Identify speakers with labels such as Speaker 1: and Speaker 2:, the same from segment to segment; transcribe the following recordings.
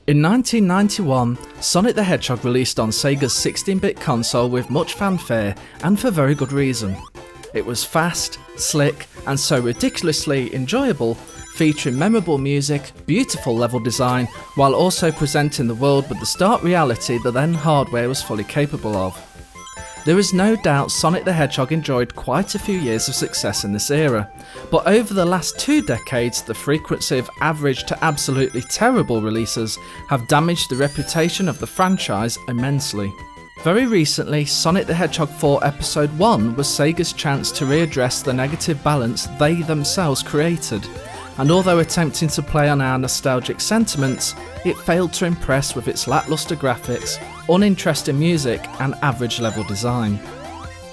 Speaker 1: In 1991, Sonic the Hedgehog released on Sega's 16-bit console with much fanfare, and for very good reason. It was fast, slick, and so ridiculously enjoyable, featuring memorable music, beautiful level design, while also presenting the world with the stark reality that then hardware was fully capable of. There is no doubt Sonic the Hedgehog enjoyed quite a few years of success in this era, but over the last 2 decades the frequency of average to absolutely terrible releases have damaged the reputation of the franchise immensely. Very recently, Sonic the Hedgehog 4 Episode 1 was Sega's chance to readdress the negative balance they themselves created, and although attempting to play on our nostalgic sentiments, it failed to impress with its lacklustre graphics, uninteresting music and average level design.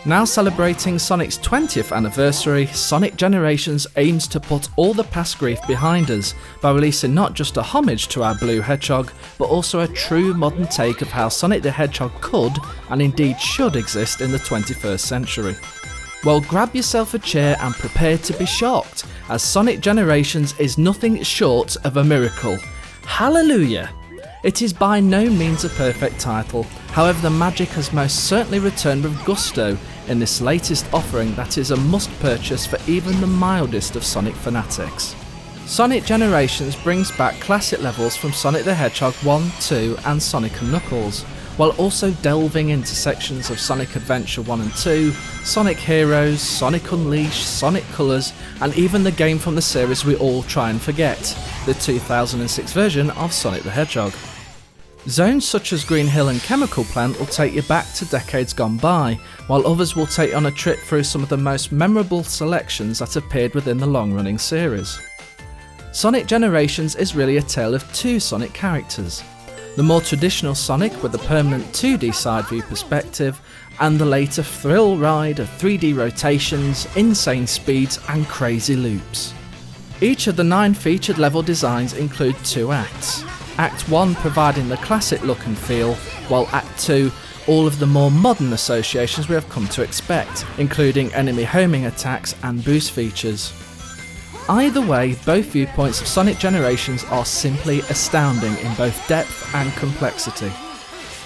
Speaker 1: Now celebrating Sonic's 20th anniversary, Sonic Generations aims to put all the past grief behind us by releasing not just a homage to our blue hedgehog, but also a true modern take of how Sonic the Hedgehog could, and indeed should, exist in the 21st century. Well, grab yourself a chair and prepare to be shocked, as Sonic Generations is nothing short of a miracle. Hallelujah! It is by no means a perfect title, however the magic has most certainly returned with gusto in this latest offering that is a must purchase for even the mildest of Sonic fanatics. Sonic Generations brings back classic levels from Sonic the Hedgehog 1, 2 and Sonic & Knuckles, while also delving into sections of Sonic Adventure 1 and 2, Sonic Heroes, Sonic Unleashed, Sonic Colors, and even the game from the series we all try and forget, the 2006 version of Sonic the Hedgehog. Zones such as Green Hill and Chemical Plant will take you back to decades gone by, while others will take you on a trip through some of the most memorable selections that appeared within the long-running series. Sonic Generations is really a tale of 2 Sonic characters. The more traditional Sonic with a permanent 2D side view perspective, and the later thrill ride of 3D rotations, insane speeds and crazy loops. Each of the 9 featured level designs include 2 acts. Act 1 providing the classic look and feel, while Act 2 all of the more modern associations we have come to expect, including enemy homing attacks and boost features. Either way, both viewpoints of Sonic Generations are simply astounding in both depth and complexity.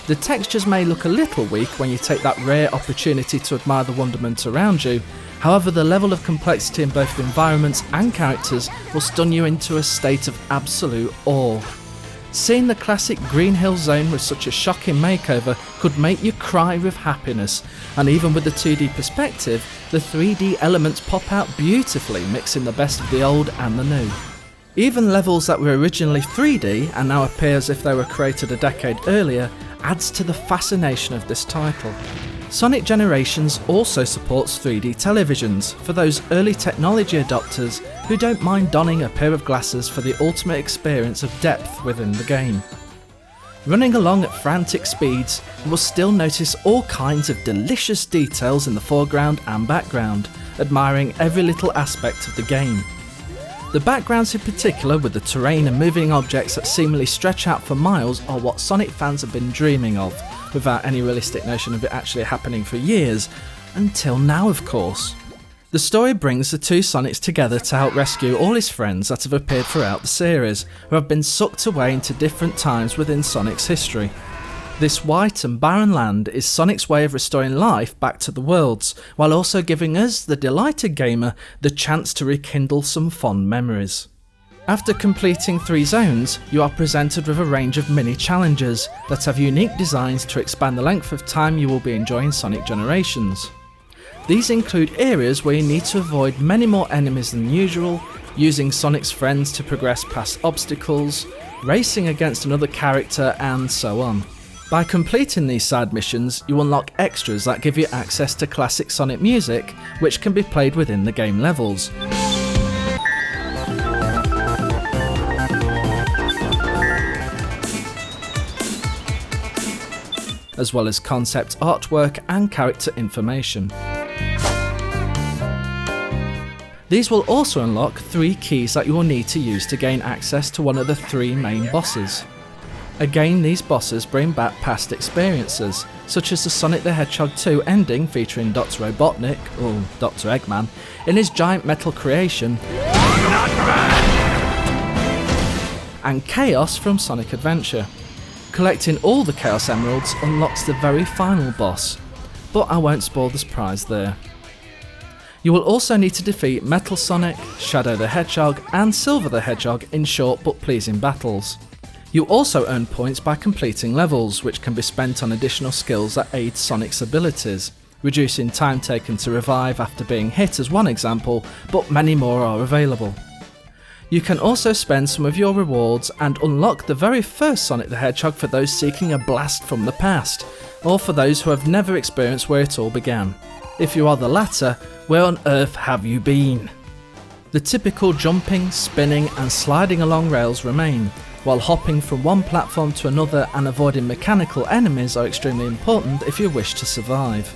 Speaker 1: The textures may look a little weak when you take that rare opportunity to admire the wonderment around you, however the level of complexity in both environments and characters will stun you into a state of absolute awe. Seeing the classic Green Hill Zone with such a shocking makeover could make you cry with happiness, and even with the 2D perspective, the 3D elements pop out beautifully, mixing the best of the old and the new. Even levels that were originally 3D and now appear as if they were created a decade earlier adds to the fascination of this title. Sonic Generations also supports 3D televisions for those early technology adopters who don't mind donning a pair of glasses for the ultimate experience of depth within the game. Running along at frantic speeds, you will still notice all kinds of delicious details in the foreground and background, admiring every little aspect of the game. The backgrounds in particular, with the terrain and moving objects that seemingly stretch out for miles, are what Sonic fans have been dreaming of, without any realistic notion of it actually happening for years, until now of course. The story brings the 2 Sonics together to help rescue all his friends that have appeared throughout the series, who have been sucked away into different times within Sonic's history. This white and barren land is Sonic's way of restoring life back to the worlds, while also giving us, the delighted gamer, the chance to rekindle some fond memories. After completing 3 zones, you are presented with a range of mini challenges that have unique designs to expand the length of time you will be enjoying Sonic Generations. These include areas where you need to avoid many more enemies than usual, using Sonic's friends to progress past obstacles, racing against another character and so on. By completing these side missions, you unlock extras that give you access to classic Sonic music, which can be played within the game levels. As well as concept artwork and character information. These will also unlock 3 keys that you will need to use to gain access to one of the 3 main bosses. Again, these bosses bring back past experiences, such as the Sonic the Hedgehog 2 ending featuring Dr. Robotnik, or Dr. Eggman, in his giant metal creation, and Chaos from Sonic Adventure. Collecting all the Chaos Emeralds unlocks the very final boss, but I won't spoil the surprise there. You will also need to defeat Metal Sonic, Shadow the Hedgehog and Silver the Hedgehog in short but pleasing battles. You also earn points by completing levels, which can be spent on additional skills that aid Sonic's abilities, reducing time taken to revive after being hit as one example, but many more are available. You can also spend some of your rewards and unlock the very first Sonic the Hedgehog for those seeking a blast from the past, or for those who have never experienced where it all began. If you are the latter, where on earth have you been? The typical jumping, spinning and sliding along rails remain, while hopping from one platform to another and avoiding mechanical enemies are extremely important if you wish to survive.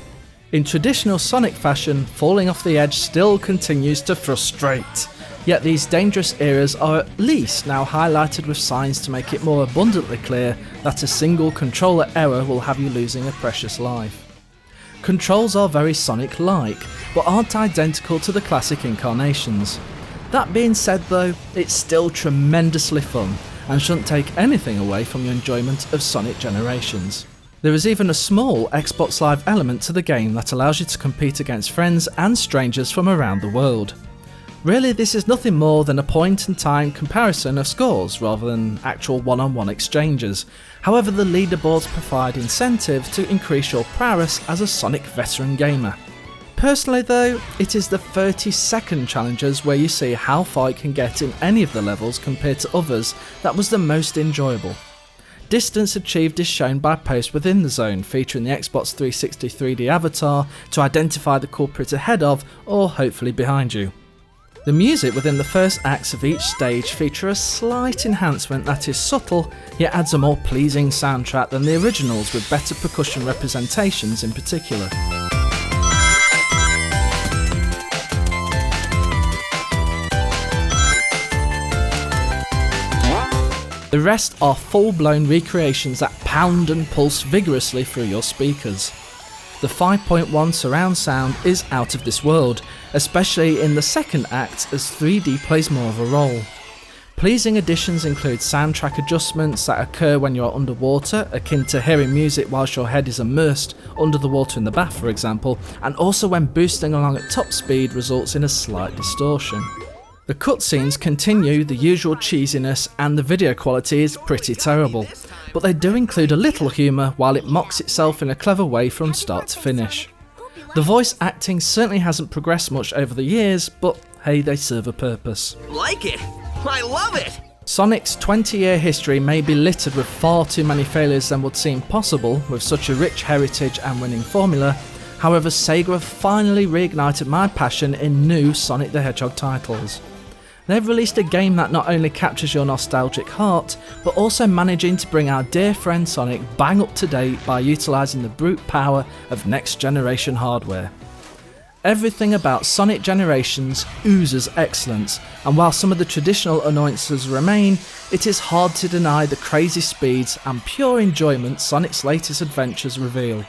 Speaker 1: In traditional Sonic fashion, falling off the edge still continues to frustrate, yet these dangerous areas are at least now highlighted with signs to make it more abundantly clear that a single controller error will have you losing a precious life. Controls are very Sonic-like, but aren't identical to the classic incarnations. That being said though, it's still tremendously fun, and shouldn't take anything away from your enjoyment of Sonic Generations. There is even a small Xbox Live element to the game that allows you to compete against friends and strangers from around the world. Really, this is nothing more than a point-in-time comparison of scores rather than actual one-on-one exchanges. However, the leaderboards provide incentive to increase your prowess as a Sonic veteran gamer. Personally though, it is the 30-second challenges where you see how far you can get in any of the levels compared to others that was the most enjoyable. Distance achieved is shown by posts within the zone featuring the Xbox 360 3D avatar to identify the culprit ahead of or hopefully behind you. The music within the first acts of each stage feature a slight enhancement that is subtle, yet adds a more pleasing soundtrack than the originals with better percussion representations in particular. The rest are full-blown recreations that pound and pulse vigorously through your speakers. The 5.1 surround sound is out of this world, especially in the second act as 3D plays more of a role. Pleasing additions include soundtrack adjustments that occur when you are underwater, akin to hearing music whilst your head is immersed under the water in the bath for example, and also when boosting along at top speed results in a slight distortion. The cutscenes continue the usual cheesiness and the video quality is pretty terrible, but they do include a little humour while it mocks itself in a clever way from start to finish. The voice acting certainly hasn't progressed much over the years, but hey, they serve a purpose.
Speaker 2: Like it! I love it!
Speaker 1: Sonic's 20-year history may be littered with far too many failures than would seem possible with such a rich heritage and winning formula. However, Sega have finally reignited my passion in new Sonic the Hedgehog titles. They've released a game that not only captures your nostalgic heart, but also managing to bring our dear friend Sonic bang up to date by utilising the brute power of next generation hardware. Everything about Sonic Generations oozes excellence, and while some of the traditional annoyances remain, it is hard to deny the crazy speeds and pure enjoyment Sonic's latest adventures reveal.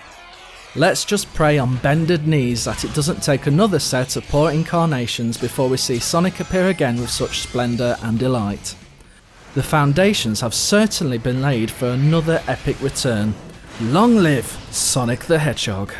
Speaker 1: Let's just pray on bended knees that it doesn't take another set of poor incarnations before we see Sonic appear again with such splendour and delight. The foundations have certainly been laid for another epic return. Long live Sonic the Hedgehog!